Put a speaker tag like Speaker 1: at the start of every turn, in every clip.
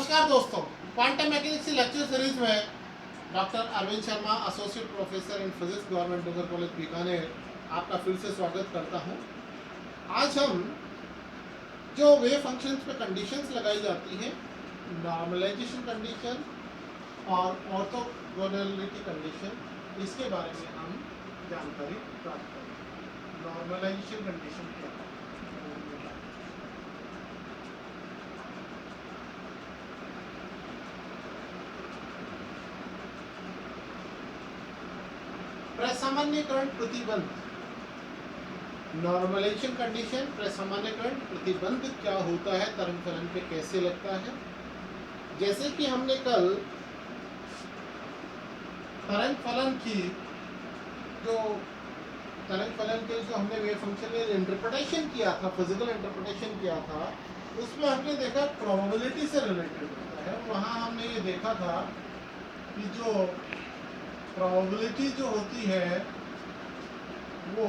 Speaker 1: नमस्कार दोस्तों, quantum mechanics lecture series में doctor Arvind Sharma, associate professor in physics, government Dungar college Bikaner, आपका फिर से स्वागत करता हूं। आज हम जो वेव फंक्शंस पे कंडीशंस लगाई जाती हैं, नॉर्मलाइजेशन कंडीशन और ऑर्थोगोनैलिटी कंडीशन, इसके बारे में हम जानकारी प्राप्त करेंगे। नॉर्मलाइजेशन कंडीशन क्या है? प्रसामान्यकरण प्रतिबंध, नॉर्मलाइजेशन कंडीशन, प्रसामान्यकरण प्रतिबंध क्या होता है, तरंग फलन पे कैसे लगता है। जैसे कि हमने कल तरंग फलन की जो हमने वेव फंक्शन में इंटरप्रिटेशन किया था, फिजिकल इंटरप्रिटेशन किया था, उसमें हमने देखा प्रोबेबिलिटी से रिलेटेड होता है। वहां हमने ये देखा था कि जो प्रोबेबिलिटी जो होती है वो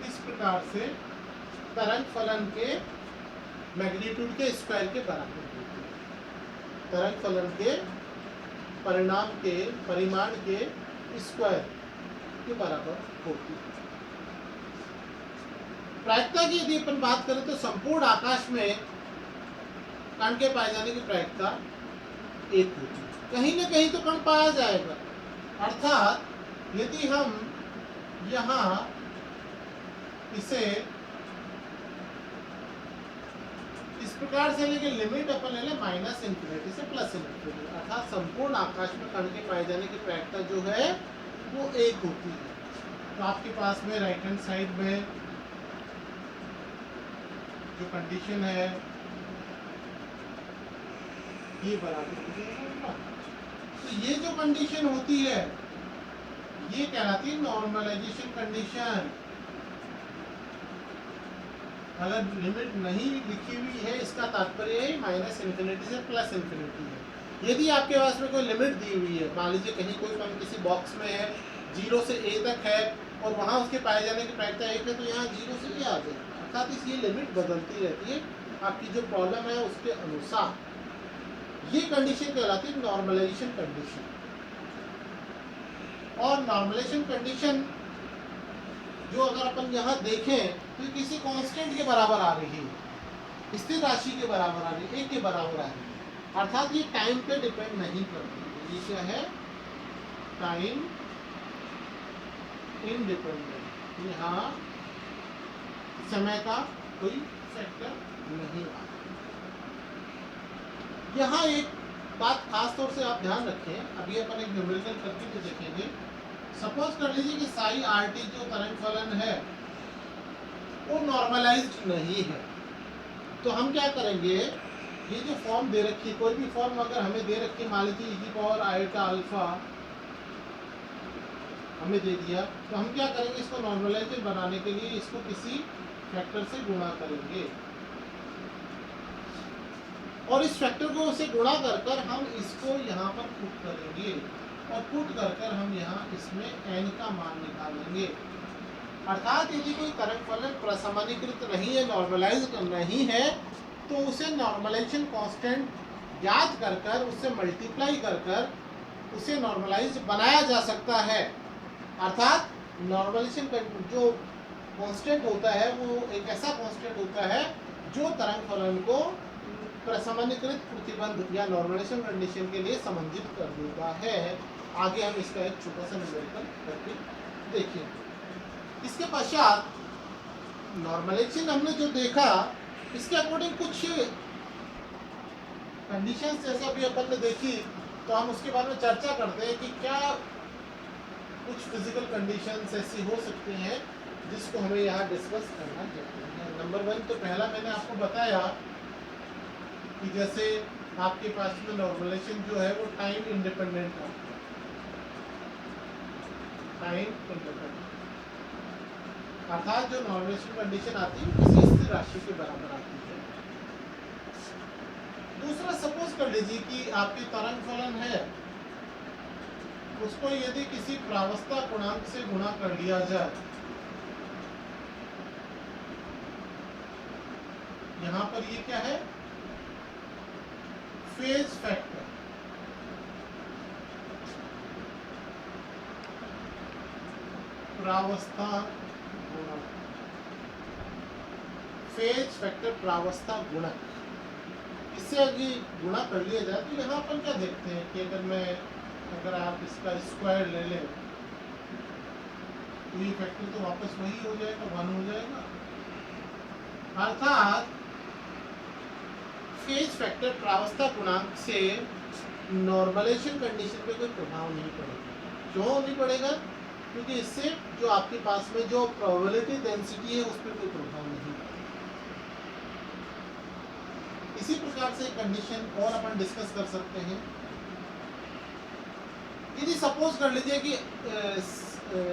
Speaker 1: इस प्रकार से तरंग फलन के मैग्नीट्यूड के स्क्वायर के बराबर होती है। तरंग फलन के परिमाण के स्क्वायर के बराबर होती है। प्रायिकता की यदि अपन बात करें तो संपूर्ण आकाश में कण के पाए जाने की प्रायिकता एक होती है। कहीं न कहीं तो कण पाया जाएगा, अर्थात यदि हम यहाँ इसे इस प्रकार से लेके लिमिट अपन ले लें माइनस इन्फिनिटी से प्लस इन्फिनिटी, अर्थात संपूर्ण आकाश में कण के पाए जाने की प्रायिकता जो है वो एक होती है। तो आपके पास में राइट हैंड साइड में जो कंडीशन है ये बराबर होती है। तो ये जो कंडीशन होती है ये कहलाती है नॉर्मलाइजेशन कंडीशन। अगर लिमिट नहीं लिखी हुई है इसका तात्पर्य है माइनस इन्फिनिटी से प्लस इन्फिनिटी है। यदि आपके पास में कोई लिमिट दी हुई है, मान लीजिए कहीं कोई कण किसी बॉक्स में है, 0 से a तक है और वहां उसके पाए जाने की प्रायिकता 1 है, तो यहाँ 0 से a आ जाएगा, अर्थात इसकी लिमिट बदलती रहती है आपकी जो प्रॉब्लम है उसके अनुसार। ये कंडीशन कहलाती है नॉर्मलाइजेशन कंडीशन। और नॉर्मलाइजेशन कंडीशन जो अगर अपन यहाँ देखें तो ये किसी कांस्टेंट के बराबर आ रही है, स्थिर राशि के बराबर आ रही है, 1 के बराबर आ रही है, अर्थात ये टाइम पे डिपेंड नहीं करती। ये क्या है? Time independent. यहाँ समय का कोई फैक्टर नहीं आ रहा। यहाँ एक बात खास तौर से आप ध्यान रखें, अभी अपन एक न्यूमेरिकल करके तो देखेंगे। सपोज कर लीजिए कि साई आरटी जो तरंग फलन है वो नॉर्मलाइज्ड नहीं है, तो हम क्या करेंगे, ये जो फॉर्म दे रखी है, कोई भी फॉर्म अगर हमें दे रखी है, मान लीजिए e⁻α हमें दे दिया, तो हम क्या करेंगे, इसको नॉर्मलाइज बनाने के लिए इसको किसी फैक्टर से गुणा करेंगे और इस फैक्टर को से गुणा कर हम इसको यहाँ पर पुट करेंगे और पुट कर हम यहाँ इसमें n का मान निकालेंगे। अर्थात यदि कोई तरंग फलन प्रसामान्यीकृत नहीं है, नॉर्मलाइज्ड नहीं है, तो उसे नॉर्मलाइजेशन कांस्टेंट ज्ञात कर उससे मल्टीप्लाई कर उसे नॉर्मलाइज्ड बनाया जा सकता है। अर्थात नॉर्मलाइजेशन जो कांस्टेंट होता है वो एक ऐसा कांस्टेंट होता है जो तरंग फलन को प्रसामान्यीकृत प्रतिबंध या नॉर्मलाइजेशन कंडीशन के लिए संबंधित कर देता है। आगे हम इसका एक छोटा सा न्यूमेरिकल करके देखेंगे। इसके पश्चात नॉर्मलाइजेशन हमने जो देखा, इसके अकॉर्डिंग कुछ कंडीशंस जैसे अभी अपन ने देखी, तो हम उसके बारे में चर्चा करते हैं कि क्या कुछ फिजिकल कंडीशंस ऐसी हो सकती हैं जिसको हमें यहाँ डिस्कस करना चाहिए। नंबर 1 तो पहला मैंने आपको बताया कि जैसे आपके पास में नॉर्मलाइजेशन जो है वो टाइम इंडिपेंडेंट है, टाइम इंडिपेंडेंट, अर्थात जो नॉर्मलाइजेशन कंडीशन आती है किसी स्थिर राशि के बराबर आती है। दूसरा, सपोज कर लीजिए कि आपकी तरंग फलन है, उसको यदि किसी प्रावस्था गुणांक से गुणा कर लिया जाए यहाँ पर ये क्या है, फेज फैक्टर। प्रावस्था गुणक, फेज फैक्टर प्रावस्था गुणक, इससे अगर गुणा कर लिया जाए तो यहाँ अपन क्या देखते हैं कि अगर आप इसका स्क्वायर ले लें तो ये फैक्टर तो वापस वही हो जाएगा, 1 हो जाएगा। अर्थात फेज फैक्टर प्रावस्था गुणांक से नॉर्मलाइजेशन कंडीशन पे कोई प्रभाव नहीं पड़ेगा। क्यों नहीं पड़ेगा? क्योंकि इससे जो आपके पास में जो प्रोबेबिलिटी डेंसिटी है उस पर कोई प्रभाव नहीं पड़ेगा। इसी प्रकार से कंडीशन और अपन डिस्कस कर सकते हैं। यदि सपोज कर लीजिए कि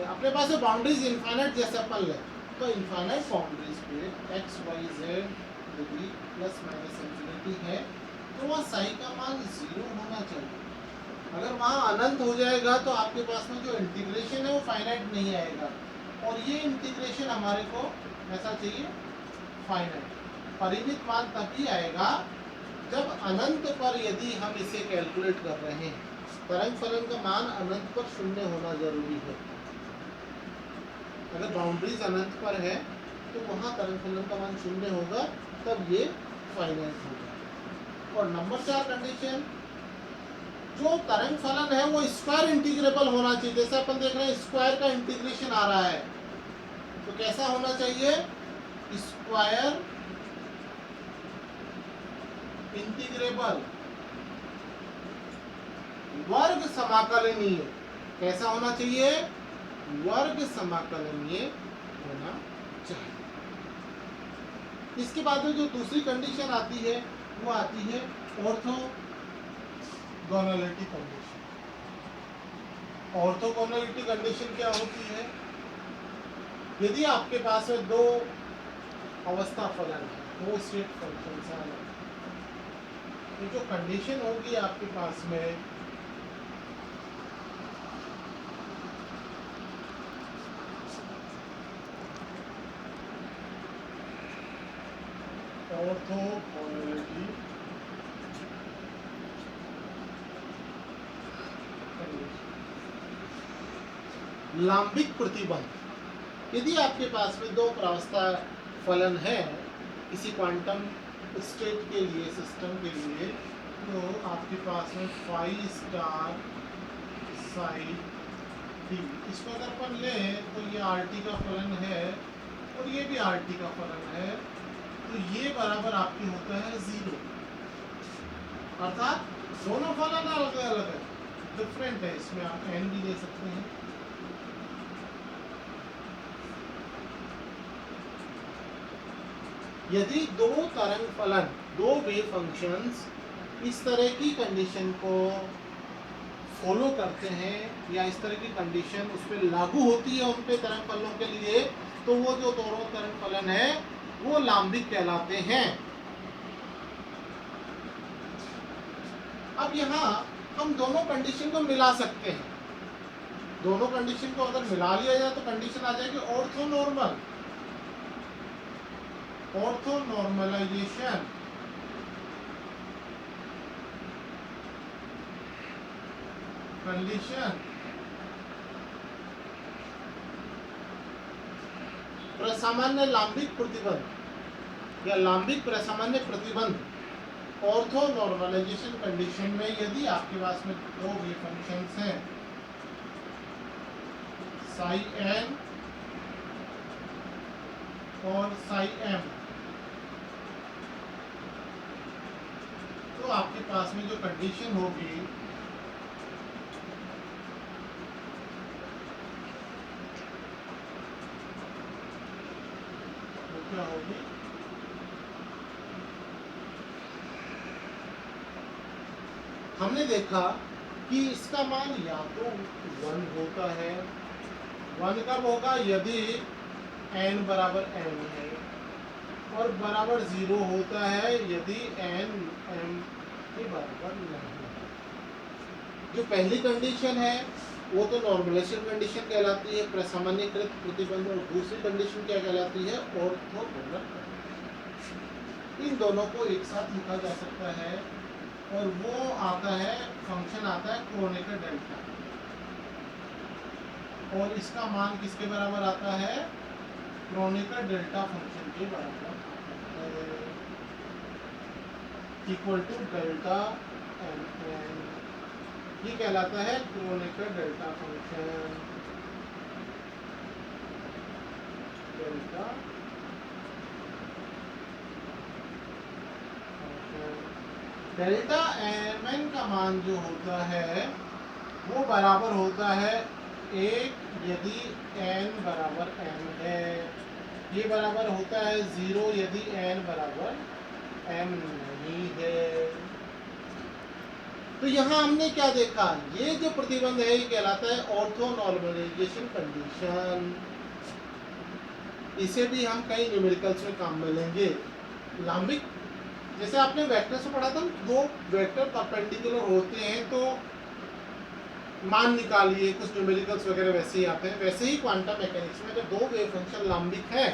Speaker 1: अपने पास बाउंड्रीज इनफाइनाइट जैसे अपन ले, तो इनफाइनाइट बाउंड्रीज पे X Y Z degree plus minus infinity है, तो वह साई का मान 0 होना चाहिए। अगर वहाँ अनंत हो जाएगा तो आपके पास में जो इंटीग्रेशन है वो फाइनाइट नहीं आएगा, और ये इंटीग्रेशन हमारे को ऐसा चाहिए फाइनाइट। परिमित मान तभी आएगा जब अनंत पर यदि हम इसे कैलकुलेट कर रहे हैं, तरंग फलन का मान अनंत पर 0 होना जरूरी है। अगर बाउंड्रीज अनंत पर है तो वहाँ तरंग फलन का मान 0 होगा, तब ये फाइनाइट होगा। और नंबर 4 कंडीशन, जो तरंग फलन है वो स्क्वायर इंटीग्रेबल होना चाहिए। जैसे अपन देख रहे हैं स्क्वायर का इंटीग्रेशन आ रहा है, तो कैसा होना चाहिए? स्क्वायर इंटीग्रेबल वर्ग समाकलनीय। कैसा होना चाहिए? वर्ग समाकलनीय होना चाहिए। इसके बाद में जो दूसरी कंडीशन आती है वो आती है ऑर्थोगोनैलिटी कंडीशन। ऑर्थोगोनैलिटी कंडीशन क्या होती है? यदि आपके पास में 2 अवस्था फलन है, 2 स्टेट फंक्शन है, तो जो कंडीशन होगी आपके पास में ऑर्थोगोनैलिटी लांबिक प्रतिबंध। यदि आपके पास में 2 प्रावस्था फलन है किसी क्वांटम स्टेट के लिए, सिस्टम के लिए, तो आपके पास में फाई स्टार साई टी, इसको अगर अपन लें तो ये आर टी का फलन है और ये भी आर टी का फलन है, तो ये बराबर आपके होता है 0। अर्थात दोनों फलन अलग अलग है, डिफरेंट है। इसमें आप एन भी ले सकते हैं। यदि 2 तरंग फलन, 2 वेव फंक्शंस इस तरह की कंडीशन को फॉलो करते हैं या इस तरह की कंडीशन उस पर लागू होती है उन पे तरंग फलनों के लिए, तो वो जो दोनों तरंग फलन है वो लांबिक कहलाते हैं। अब यहाँ हम दोनों कंडीशन को मिला सकते हैं। दोनों कंडीशन को अगर मिला लिया जाए तो कंडीशन आ जाएगी ऑर्थोनॉर्मल, ऑर्थोनॉर्मलाइजेशन। कंडीशन प्रसामान्य लांबिक प्रतिबंध या लांबिक प्रसामान्य प्रतिबंध। ऑर्थो नॉर्मलाइजेशन कंडीशन में यदि आपके पास में 2 वेव फंक्शंस हैं, साई एन और साई एम, तो आपके पास में जो कंडीशन होगी वो क्या होगी? हमने देखा कि इसका मान या तो 1 होता है, 1 कब होगा? यदि n बराबर m है, और बराबर 0 होता है यदि n m के बराबर नहीं है। जो पहली कंडीशन है वो तो नॉर्मलाइजेशन कंडीशन कहलाती है, प्रसामान्यकृत प्रतिबंध, और दूसरी कंडीशन क्या कहलाती है? ऑर्थोगोनल। इन दोनों को एक साथ लिखा जा सकता है और वो आता है, फंक्शन आता है क्रोनेकर डेल्टा, और इसका मान किसके बराबर आता है? क्रोनेकर डेल्टा फंक्शन के बराबर equal to delta N N, ये कहलाता है Kronecker delta function. Delta delta M N का मान जो होता है वो बराबर होता है एक, यदि n बराबर m है, ये बराबर होता है 0 यदि n बराबर m नहीं है। तो यहाँ हमने क्या देखा, ये जो प्रतिबंध है ये कहलाता है ऑर्थो नॉर्मलाइजेशन कंडीशन। इसे भी हम कई न्यूमेरिकल्स में काम में लेंगे। लांबिक, जैसे आपने वेक्टर्स में पढ़ा था, दो वेक्टर परपेंडिकुलर होते हैं तो मान निकालिए, कुछ न्यूमेरिकल्स वगैरह वैसे ही आते हैं। वैसे ही क्वांटम मैकेनिक्स में जब दो वेव फंक्शन लांबिक है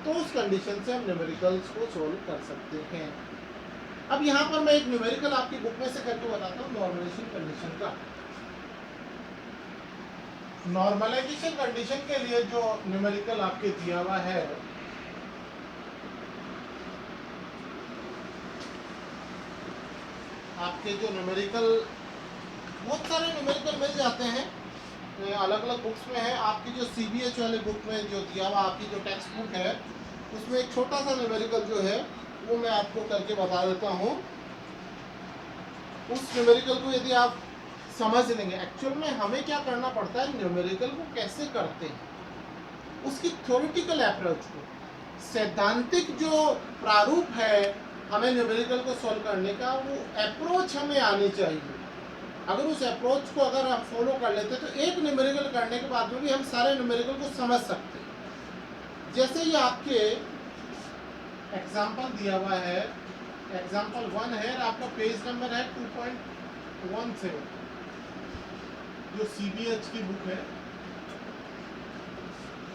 Speaker 1: तो उस कंडीशन से हम न्यूमेरिकल्स को सोल्व कर सकते हैं। अब यहाँ पर मैं एक न्यूमेरिकल आपकी बुक में से करके बताता हूँ नॉर्मलाइजेशन कंडीशन का। नॉर्मलाइजेशन कंडीशन के लिए जो न्यूमेरिकल आपके दिया हुआ है, आपके जो न्यूमेरिकल, बहुत सारे न्यूमेरिकल मिल जाते हैं, अलग अलग बुक्स में है। आपकी जो CBH वाले बुक में जो दिया हुआ, आपकी जो टेक्स्ट बुक है उसमें एक छोटा सा न्यूमेरिकल जो है वो मैं आपको करके बता देता हूँ। उस न्यूमेरिकल को यदि आप समझ लेंगे, एक्चुअल में हमें क्या करना पड़ता है, न्यूमेरिकल को कैसे करते हैं, उसकी थ्योरेटिकल अप्रोच को, सैद्धांतिक जो प्रारूप है हमें न्यूमेरिकल को सॉल्व करने का, वो अप्रोच हमें आनी चाहिए। अगर उस अप्रोच को अगर हम फॉलो कर लेते तो एक न्यूमेरिकल करने के बाद में भी हम सारे न्यूमेरिकल को समझ सकते हैं। जैसे ये आपके एग्जाम्पल दिया हुआ है, एग्जाम्पल 1 है, आपका पेज नंबर है 2.17, जो CBH की बुक है।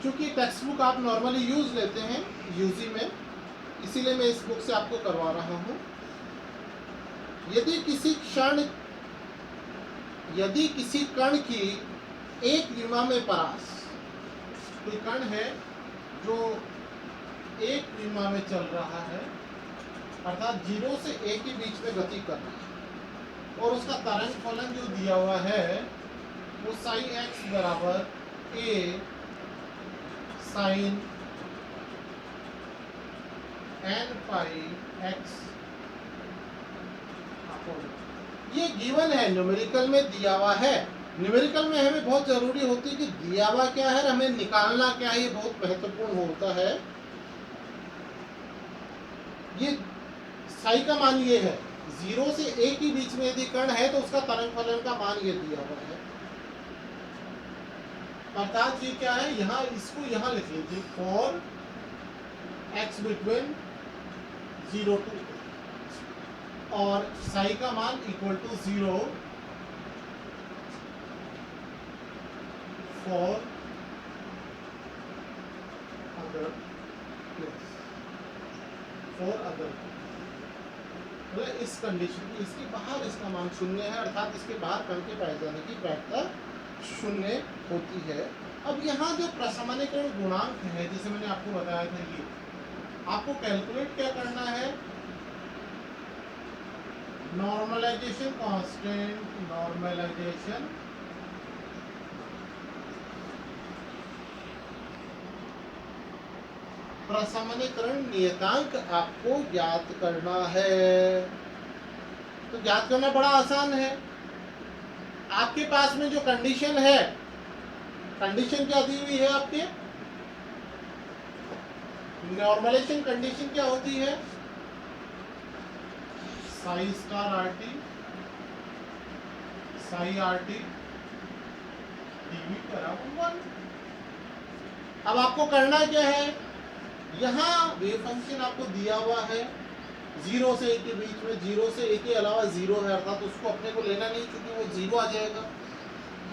Speaker 1: क्योंकि टेक्स्ट बुक आप नॉर्मली यूज लेते हैं UG में, इसीलिए मैं इस बुक से आपको करवा रहा हूँ। यदि किसी कण की एक विमा में परास, कोई कण है जो एक विमा में चल रहा है, अर्थात 0 से a के बीच में गति कर रहा है, और उसका तरंग फलन जो दिया हुआ है वो साइन x बराबर a sine n pi x, ये गिवन है, न्यूमेरिकल में दिया हुआ है। न्यूमेरिकल में हमें बहुत जरूरी होती है कि दिया हुआ क्या है, हमें निकालना क्या है, ये बहुत महत्वपूर्ण होता है। ये साई का मान ये है, 0 से a के बीच में यदि कण है तो उसका तरंग फलन का मान ये दिया हुआ है। अर्थात ये क्या है, यहाँ इसको यहाँ लिख लीजिए, for x between 0 to a, और साई का मान equal to 0 for other place, for other, मतलब इस कंडीशन की, इसके बाहर इसका मान 0 है, अर्थात इसके बाहर कण के पाए जाने की प्रायिकता 0 होती है। अब यहाँ जो प्रशमनीकरण गुणांक है, जैसे मैंने आपको बताया था, ये आपको कैलकुलेट क्या करना है, नॉर्मलाइजेशन कांस्टेंट, नॉर्मलाइजेशन प्रशमनीकरण नियतांक आपको ज्ञात करना है। तो ज्ञात करना बड़ा आसान है। आपके पास में जो कंडीशन है, कंडीशन क्या दी हुई है आपके, नॉर्मलाइजेशन कंडीशन क्या होती है, Sai star RT Sai RT dV बराबर 1। अब आपको करना क्या है, यहाँ वेव फंक्शन आपको दिया हुआ है 0 से a के बीच में, 0 से a के अलावा 0 है, अर्थात उसको अपने को लेना नहीं क्योंकि वो 0 आ जाएगा।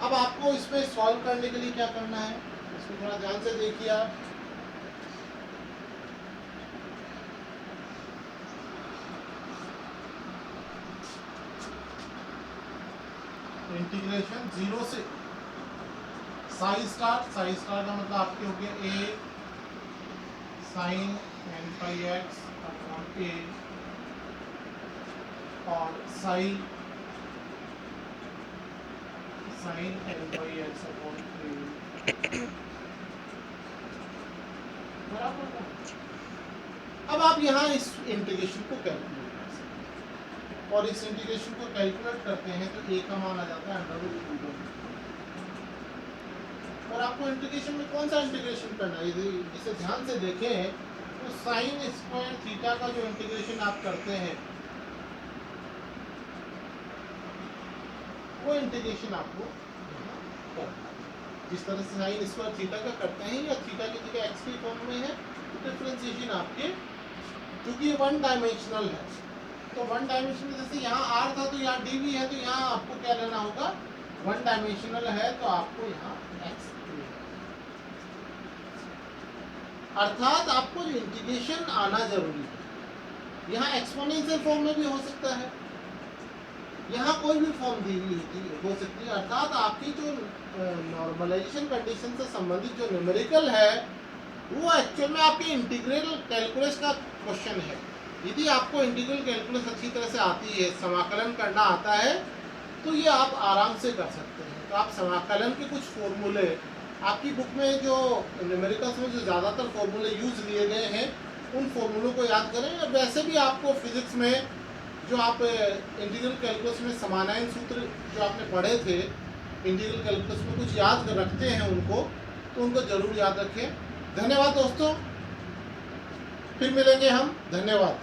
Speaker 1: अब आपको इसमें सॉल्व करने के लिए क्या करना है, इसको थोड़ा ध्यान से देखिए आप। इंटीग्रेशन 0 से साई स्टार का मतलब आपके हो गया ए साइन एन पाई एक्स अपॉन ए और साइन एन पाई एक्स अपॉन ए बराबर। अब आप यहाँ इस इंटीग्रेशन को कैलकुलेट कर सकते हैं और इस इंटीग्रेशन को कैलकुलेट करते हैं तो ए का मान आ जाता है √2 और आपको इंटीग्रेशन में कौन सा इंटीग्रेशन करना है इसे ध्यान से देखें तो साइन स्क्वायर थीटा का जो इंटीग्रेशन आप करते हैं वो इंटीग्रेशन आपको करना है। जिस तरह से साइन स्क्वायर थीटा का करते हैं या थीटा की जगह एक्स की फॉर्म में है तो डिफरेंशिएशन आपके क्योंकि ये वन डायमेंशनल है तो वन डायमेंशनल जैसे यहाँ आर था तो यहाँ डी भी है तो यहाँ आपको क्या लेना होगा वन डायमेंशनल है तो आपको यहाँ एक्स अर्थात आपको इंटीग्रेशन आना जरूरी है। यहाँ एक्सपोनेंशियल फॉर्म में भी हो सकता है यहाँ कोई भी फॉर्म दी हुई हो सकती है अर्थात आपकी जो नॉर्मलाइजेशन कंडीशन से संबंधित जो न्यूमेरिकल है वो एक्चुअल में आपके इंटीग्रल कैलकुलस का क्वेश्चन है। यदि आपको इंटीग्रल कैलकुलस अच्छी तरह से आती है समाकलन करना आता है तो ये आप आराम से कर सकते हैं। तो आप समाकलन के कुछ फॉर्मूले आपकी बुक में जो न्यूमेरिकल्स में जो ज़्यादातर फॉर्मूले यूज लिए गए हैं उन फॉर्मूलों को याद करें और वैसे भी आपको फिजिक्स में जो आप इंटीग्रल कैलकुलस में समानायन सूत्र जो आपने पढ़े थे इंटीग्रल कैलकुलस में कुछ याद रखते हैं उनको तो उनको ज़रूर याद रखें। धन्यवाद दोस्तों, फिर मिलेंगे हम। धन्यवाद।